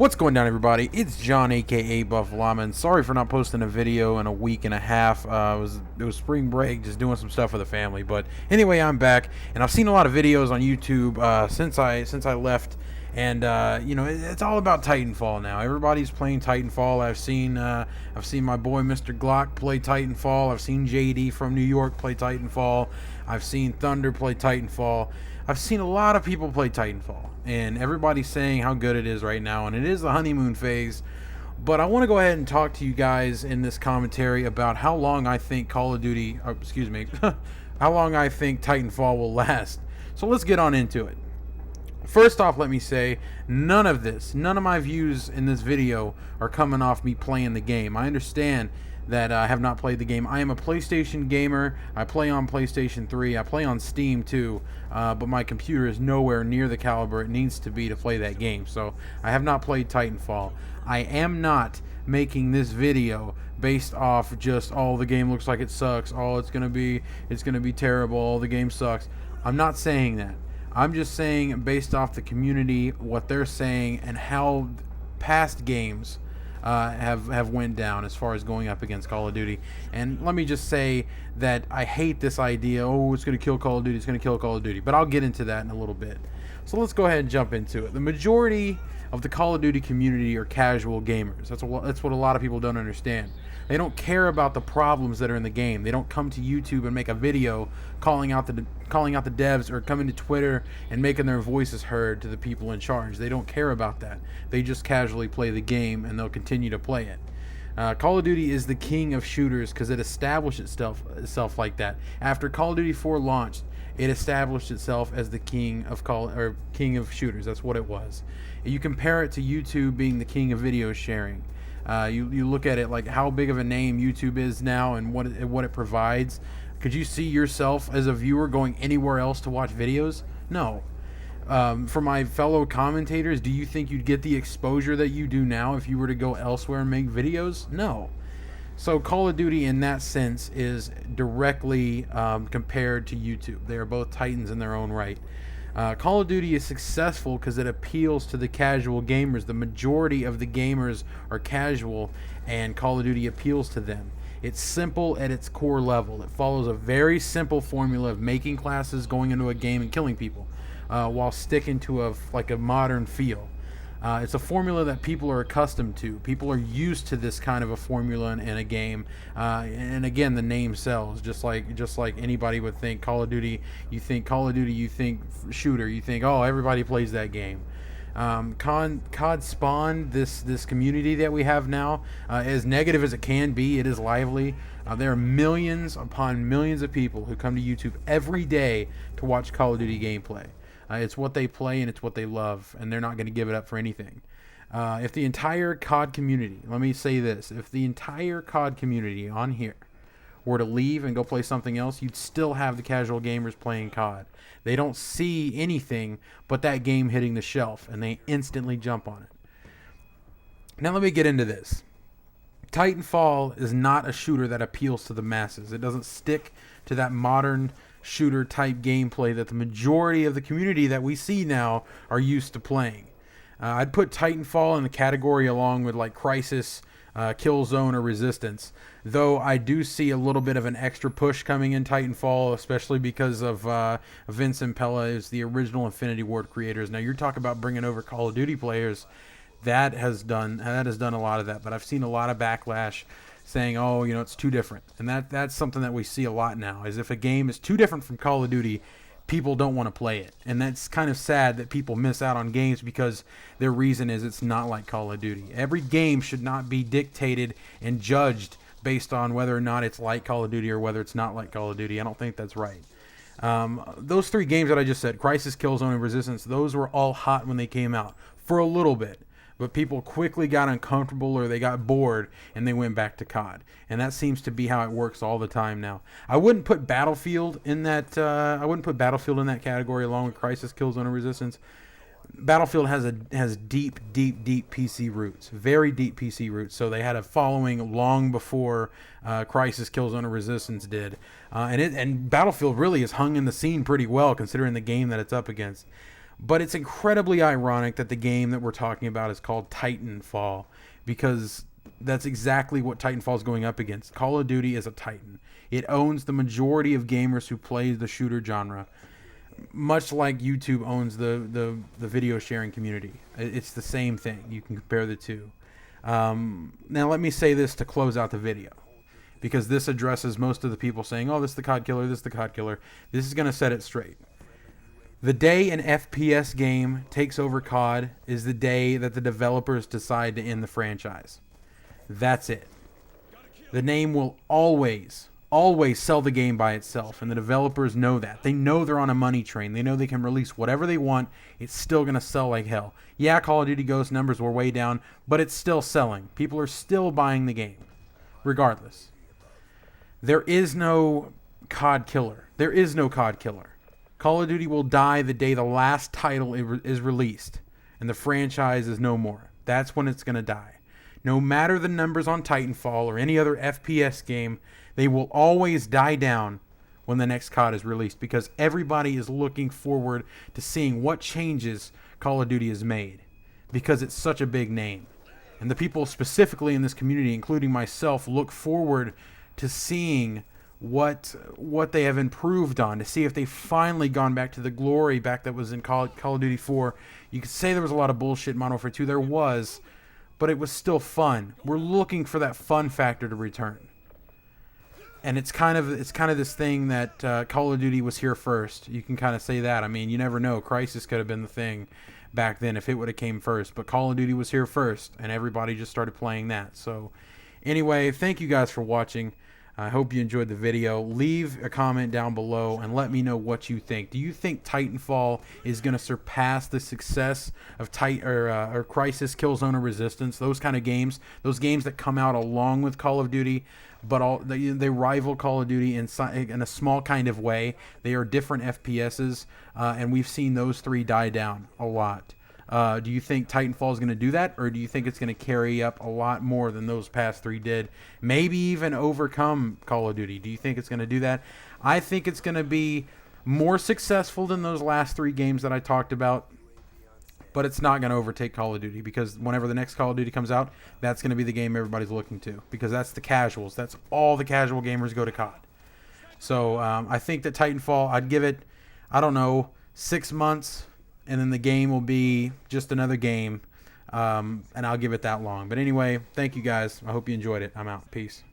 What's going down, everybody? It's John, aka Buff Llama. Sorry for not posting a video in a week and a half. It was spring break, just doing some stuff with the family. But anyway, I'm back, and I've seen a lot of videos on YouTube since I left. And it's all about Titanfall now. Everybody's playing Titanfall. I've seen my boy Mr. Glock play Titanfall. I've seen JD from New York play Titanfall. I've seen Thunder play Titanfall. I've seen a lot of people play Titanfall, and everybody's saying how good it is right now, and it is the honeymoon phase. But I want to go ahead and talk to you guys in this commentary about how long I think how long I think Titanfall will last. So let's get on into it. First off, let me say, none of my views in this video are coming off me playing the game. I understand that I have not played the game. I am a PlayStation gamer. I play on PlayStation 3. I play on Steam too, but my computer is nowhere near the caliber it needs to be to play that game. So I have not played Titanfall. I am not making this video based off just, oh, the game looks like it sucks. Oh, it's gonna be terrible. Oh, the game sucks. I'm not saying that. I'm just saying, based off the community, what they're saying, and how past games have went down as far as going up against Call of Duty. And let me just say that I hate this idea, oh, it's going to kill Call of Duty, it's going to kill Call of Duty. But I'll get into that in a little bit. So let's go ahead and jump into it. The majority of the Call of Duty community are casual gamers. That's what a lot of people don't understand. They don't care about the problems that are in the game. They don't come to YouTube and make a video calling out the devs, or coming to Twitter and making their voices heard to the people in charge. They don't care about that. They just casually play the game, and they'll continue to play it. Call of Duty is the king of shooters because it established itself like that. After Call of Duty 4 launched, it established itself as the king of shooters. That's what it was. You compare it to YouTube being the king of video sharing. You look at it like how big of a name YouTube is now and what it provides. Could you see yourself as a viewer going anywhere else to watch videos? No. For my fellow commentators, do you think you'd get the exposure that you do now if you were to go elsewhere and make videos? No. So Call of Duty in that sense is directly compared to YouTube. They are both titans in their own right. Call of Duty is successful because it appeals to the casual gamers. The majority of the gamers are casual, and Call of Duty appeals to them. It's simple at its core level. It follows a very simple formula of making classes, going into a game, and killing people, while sticking to a modern feel. It's a formula that people are accustomed to. People are used to this kind of a formula in a game, and again, the name sells. Just like anybody would think Call of Duty. You think Call of Duty, you think shooter. You think, oh, everybody plays that game. COD spawned this community that we have now. As negative as it can be, it is lively. There are millions upon millions of people who come to YouTube every day to watch Call of Duty gameplay. It's what they play and it's what they love, and they're not going to give it up for anything. If the entire COD community, let me say this, if the entire COD community on here were to leave and go play something else, you'd still have the casual gamers playing COD. They don't see anything but that game hitting the shelf, and they instantly jump on it. Now let me get into this. Titanfall is not a shooter that appeals to the masses. It doesn't stick to that modern shooter type gameplay that the majority of the community that we see now are used to playing. I'd put Titanfall in the category along with like Crysis, Killzone, or Resistance, though I do see a little bit of an extra push coming in Titanfall, especially because of Vince and Pella is the original Infinity Ward creators. Now you're talking about bringing over Call of Duty players. That has done a lot of that, but I've seen a lot of backlash saying, oh, it's too different. And that's something that we see a lot now, is if a game is too different from Call of Duty, people don't want to play it. And that's kind of sad that people miss out on games because their reason is it's not like Call of Duty. Every game should not be dictated and judged based on whether or not it's like Call of Duty or whether it's not like Call of Duty. I don't think that's right. Those three games that I just said, Crysis, Killzone, and Resistance, those were all hot when they came out for a little bit. But people quickly got uncomfortable or they got bored and they went back to COD. And that seems to be how it works all the time now. I wouldn't put Battlefield in that category along with Crysis, Killzone, and Resistance. Battlefield has deep PC roots, very deep PC roots. So they had a following long before Crysis, Killzone, and Resistance did, and Battlefield really is hung in the scene pretty well considering the game that it's up against. But it's incredibly ironic that the game that we're talking about is called Titanfall, because that's exactly what Titanfall is going up against. Call of Duty is a Titan. It owns the majority of gamers who play the shooter genre, much like YouTube owns the video sharing community. It's the same thing. You can compare the two. Now let me say this to close out the video, because this addresses most of the people saying, oh, this is the COD killer, this is the COD killer. This is going to set it straight. The day an FPS game takes over COD is the day that the developers decide to end the franchise. That's it. The name will always sell the game by itself, and the developers know that. They know they're on a money train. They know they can release whatever they want. It's still going to sell like hell. Yeah, Call of Duty Ghost numbers were way down, but it's still selling. People are still buying the game, regardless. There is no COD killer. There is no COD killer. Call of Duty will die the day the last title is released, and the franchise is no more. That's when it's going to die. No matter the numbers on Titanfall or any other FPS game, they will always die down when the next COD is released, because everybody is looking forward to seeing what changes Call of Duty has made, because it's such a big name. And the people specifically in this community, including myself, look forward to seeing what they have improved on, to see if they've finally gone back to the glory back that was in Call of Duty 4. You could say there was a lot of bullshit in Modern Warfare 2. There was, but it was still fun. We're looking for that fun factor to return. And it's kind of this thing that Call of Duty was here first. You can kind of say that. I mean, you never know. Crisis could have been the thing back then if it would have came first. But Call of Duty was here first, and everybody just started playing that. So anyway, thank you guys for watching. I hope you enjoyed the video. Leave a comment down below and let me know what you think. Do you think Titanfall is going to surpass the success of Crisis, Killzone, or Resistance? Those kind of games, those games that come out along with Call of Duty, but they rival Call of Duty in a small kind of way. They are different FPSs, and we've seen those three die down a lot. Do you think Titanfall is going to do that, or do you think it's going to carry up a lot more than those past three did? Maybe even overcome Call of Duty. Do you think it's going to do that? I think it's going to be more successful than those last three games that I talked about, but it's not going to overtake Call of Duty, because whenever the next Call of Duty comes out, that's going to be the game everybody's looking to, because that's the casuals. That's all the casual gamers go to COD. So I think that Titanfall, I'd give it, I don't know, 6 months, and then the game will be just another game, and I'll give it that long. But anyway, thank you guys. I hope you enjoyed it. I'm out. Peace.